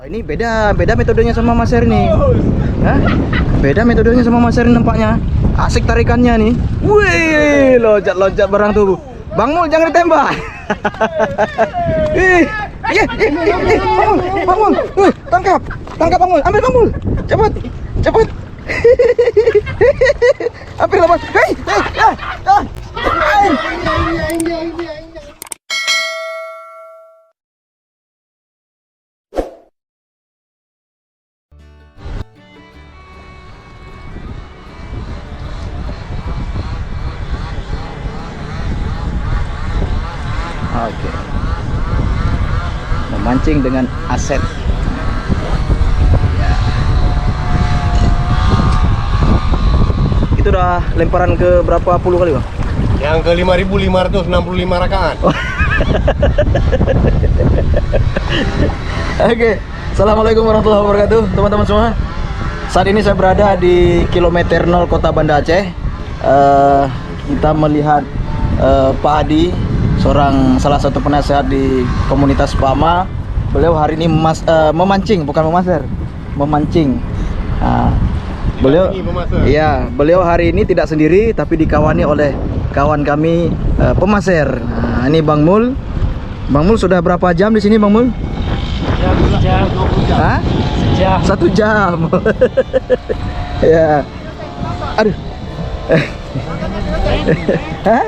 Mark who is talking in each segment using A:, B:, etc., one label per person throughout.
A: Ini beda metodenya sama Mas Her nih. Hah? Beda metodenya sama Mas Her nampaknya. Asik tarikannya nih. Wih, loncat-loncat barang tuh. Bang Mul jangan ditembak. Bang Mul. Tangkap Bang Mul. Ambil Bang Mul. Cepat. Ambil lepas. Oke. Memancing dengan aset. Itu udah lemparan ke berapa puluh kali, Bang?
B: Yang ke 5.565 rakaat.
A: Oke. Assalamualaikum warahmatullahi wabarakatuh, teman-teman semua. Saat ini saya berada di kilometer 0 Kota Banda Aceh. Kita melihat Pak Hadi, salah satu penasehat di komunitas Pama. Beliau hari ini memancing, bukan memaser, memancing. Beliau hari ini tidak sendiri, tapi dikawani oleh kawan kami pemaser. Nah, ini Bang Mul. Bang Mul sudah berapa jam di sini, Bang Mul?
C: Sejam.
A: Hah?
C: Sejam.
A: 1 jam. Ya. Aduh. Hah?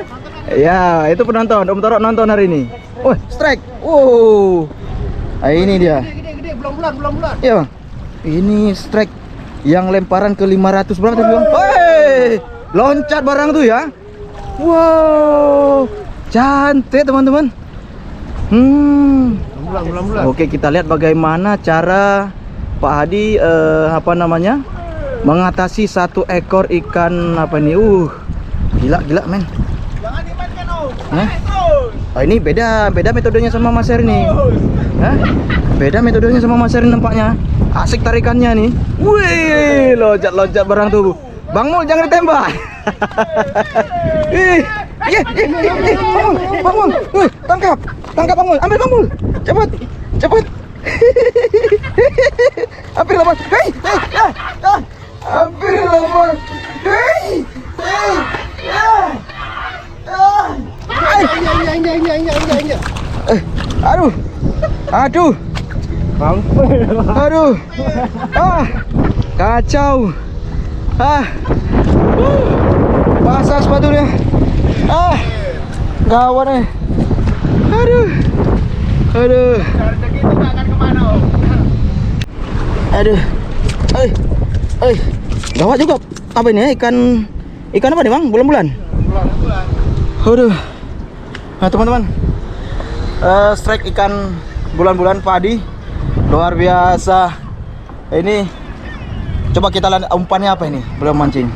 A: Ya, itu penonton. Om Torok nonton hari ini. Oh, strike. Wow. Ini dia.
C: Gede, bulan.
A: Iya, Bang. Ini strike yang lemparan ke 500 berapa tadi, Bang? Hei, loncat barang tuh ya. Wow. Cantik, teman-teman.
C: Bulan.
A: Oke, kita lihat bagaimana cara Pak Hadi mengatasi satu ekor ikan apa ini. Gila, men.
C: Jangan dimainkan, Om.
A: Hah? Oh, ini beda metodenya sama Mas Her nih. Hah? Beda metodenya sama Mas Her nampaknya. Asik tarikannya nih. Wih, loncat-loncat barang tuh. Bang Mul jangan ditembak. Bang Mul. Tangkap Bang Mul. Ambil Bang Mul. Cepat. Ambil lepas. Ambil lepas. Aduh. Aduh. Kacau. Basah sepatunya. Gawat nih. Aduh.
C: Rezeki itu nggak akan kemana, Om.
A: Aduh. Gawat juga. Apa ini? Ikan apa nih, Bang? Bulan-bulan. Aduh. Nah, teman-teman. Strike ikan bulan-bulan Pak Hadi. Luar biasa. Ini coba kita lihat umpannya apa ini? Belum mancing.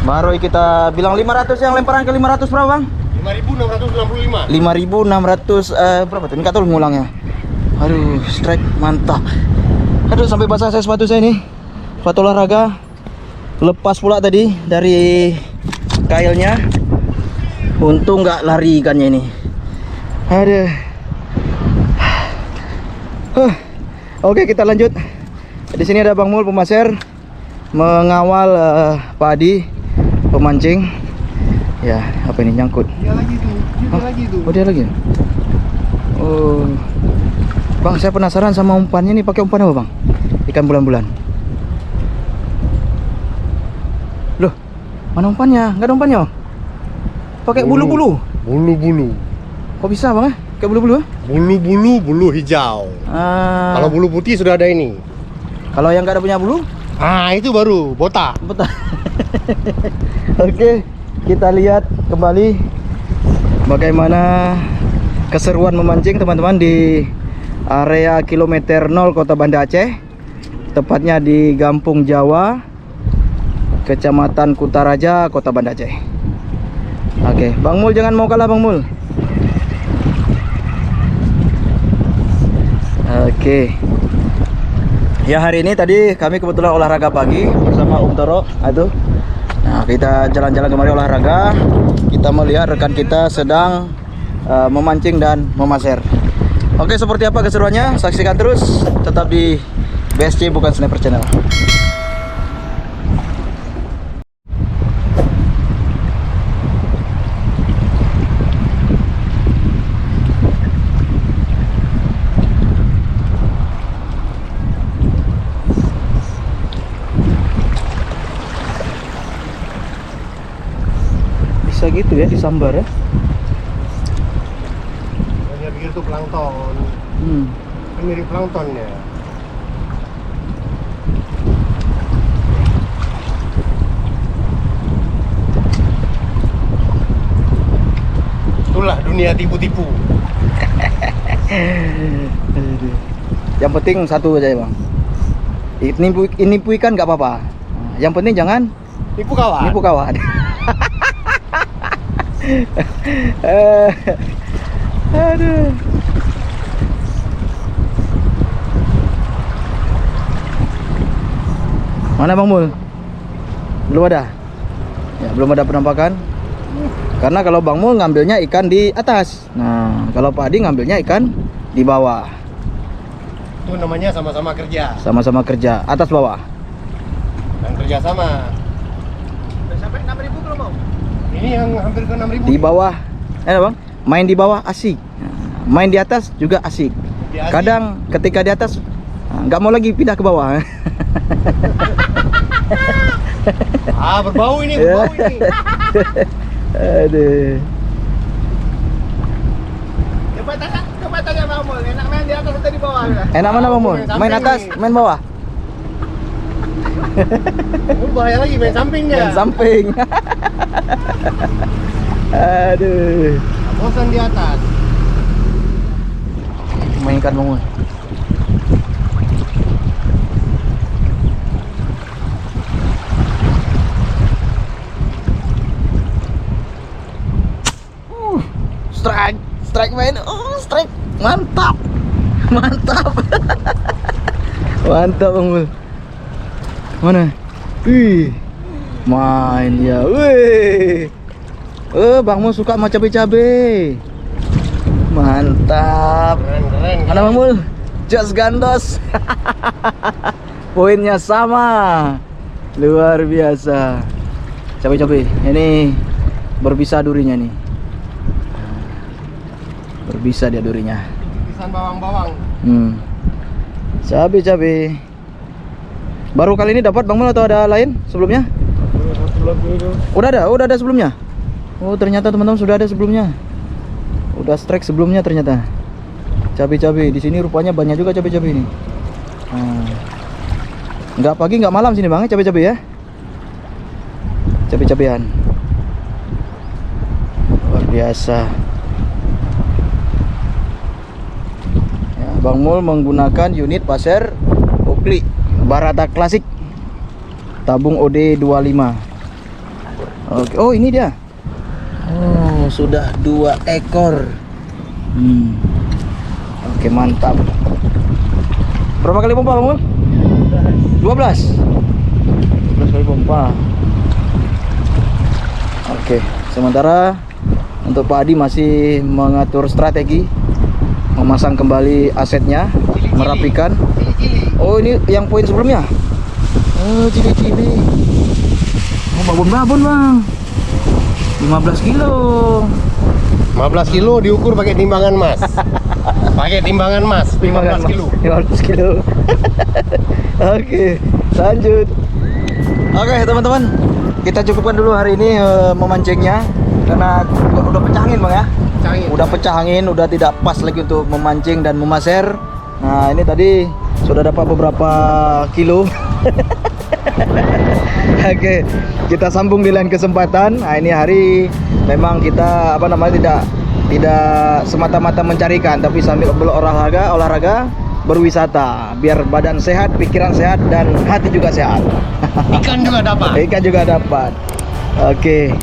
A: Baru kita bilang 500, yang lemparan ke 500 berapa, Bang?
B: 5.665.
A: 5.600 berapa tuh? Ini tahu ngulangnya. Aduh, strike mantap. Aduh, sampai basah saya sepatu saya ini. Sepatu olahraga. Lepas pula tadi dari kailnya. Untung nggak lari ikannya ini. Aduh. Oke, kita lanjut. Di sini ada Bang Mul pemaser mengawal Pak Hadi pemancing. Ya, apa ini nyangkut?
C: Dia lagi tuh.
A: Oh, dia lagi. Oh. Bang, saya penasaran sama umpannya nih, pakai umpan apa, Bang? Ikan bulan-bulan. Loh, mana umpannya? Enggak ada umpannya, Bang. Pakai bulu-bulu.
B: Bulu-bulu.
A: Kok bisa, Bang? Kayak bulu-bulu?
B: Bulu hijau. Kalau bulu putih sudah ada ini.
A: Kalau yang nggak ada punya bulu?
B: Itu baru botak.
A: Betul. Oke, kita lihat kembali bagaimana keseruan memancing teman-teman di area kilometer 0 Kota Banda Aceh, tepatnya di Gampung Jawa, Kecamatan Kutaraja, Kota Banda Aceh. Oke, Bang Mul jangan mau kalah, Bang Mul. Oke. Ya, hari ini tadi kami kebetulan olahraga pagi bersama Om Toro. Aduh. Nah, kita jalan-jalan kemari olahraga. Kita melihat rekan kita sedang memancing dan memaser. Oke, seperti apa keseruannya? Saksikan terus, tetap di BSC Bukan Sniper Channel. Bisa gitu ya disambar ya.
B: Dia pikir itu plankton. Kan mirip plankton ya. Itulah dunia tipu-tipu.
A: Yang penting satu aja ya bang. Ini ikan nggak apa-apa. Yang penting jangan
B: Tipu kawan.
A: nipu kawan. Aduh. Mana Bang Mul? Belum ada? Ya, belum ada penampakan. Karena kalau Bang Mul ngambilnya ikan di atas. Nah, kalau Pak Adi ngambilnya ikan di bawah.
B: Itu namanya sama-sama kerja.
A: Sama-sama kerja, atas bawah.
B: Dan kerja sama.
C: Udah sampai 6.000 belum Om?
B: Ini yang hampir ke 6.000.
A: Di bawah, Bang, main di bawah asik. Main di atas juga asik.
B: Asik.
A: Kadang ketika di atas nggak mau lagi pindah ke bawah.
B: Berbau ini, berbau ini.
A: Aduh.
C: Coba tanya Bang Mul, enak main di atas atau di bawah?
A: Enak mana Bang Mul? Main atas, main bawah?
B: Bahaya lagi main sampingnya.
A: Main samping. Aduh.
B: Bosan di atas.
A: Mainkan Bang Mul. Strike main. Oh, strike. Mantap. Mantap. Mantap Bang Mul. Mana? Wih. Main ya. Wih. Bang Mul suka sama cabai-cabai. Mantap.
B: Keren.
A: Mana Bang Mul? Jos gandos. Poinnya sama. Luar biasa. Cabai-cabai. Ini berbisa durinya nih. Berbisa dia durinya.
B: Pisan bawang-bawang.
A: Cabai-cabai. Baru kali ini dapat Bang Mul atau ada lain sebelumnya? Udah ada sebelumnya. Oh, ternyata teman-teman sudah ada sebelumnya. Udah strike sebelumnya ternyata. Cabai-cabai di sini rupanya banyak juga cabai-cabai ini. Nggak pagi nggak malam sini Bang, cabai-cabai ya. Cabai-cabean. Luar biasa. Ya, Bang Mul menggunakan unit pasir Oakley Barata Klasik tabung OD 25. Oke, oh ini dia. Oh, sudah 2 ekor. Oke, mantap. Berapa kali pompa Bang Mul? 12 kali pompa. Oke, sementara untuk Pak Adi masih mengatur strategi, memasang kembali asetnya, merapikan. Oh, ini yang poin sebelumnya. Oh, cili-cili. Oh, babon-babon Bang. 15 kilo.
B: 15 kilo diukur pakai timbangan mas. Pakai timbangan mas. 15 kilo.
A: 15 kilo. Oke, lanjut. Oke teman-teman, kita cukupkan dulu hari ini memancingnya karena udah pecah angin Bang ya. Udah pecah angin, udah tidak pas lagi untuk memancing dan memaser. Nah, ini tadi sudah dapat beberapa kilo. Oke, kita sambung di lain kesempatan. Nah, ini hari memang kita tidak semata-mata mencari ikan, tapi sambil olahraga, berwisata, biar badan sehat, pikiran sehat, dan hati juga sehat.
B: Ikan juga dapat.
A: Ikan juga dapat. Oke.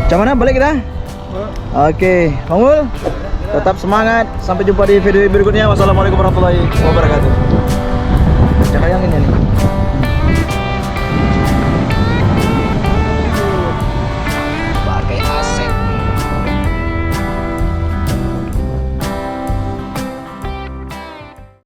A: Macam mana balik kita? Oke, Bang Mul, tetap semangat. Sampai jumpa di video berikutnya. Wassalamualaikum warahmatullahi wabarakatuh.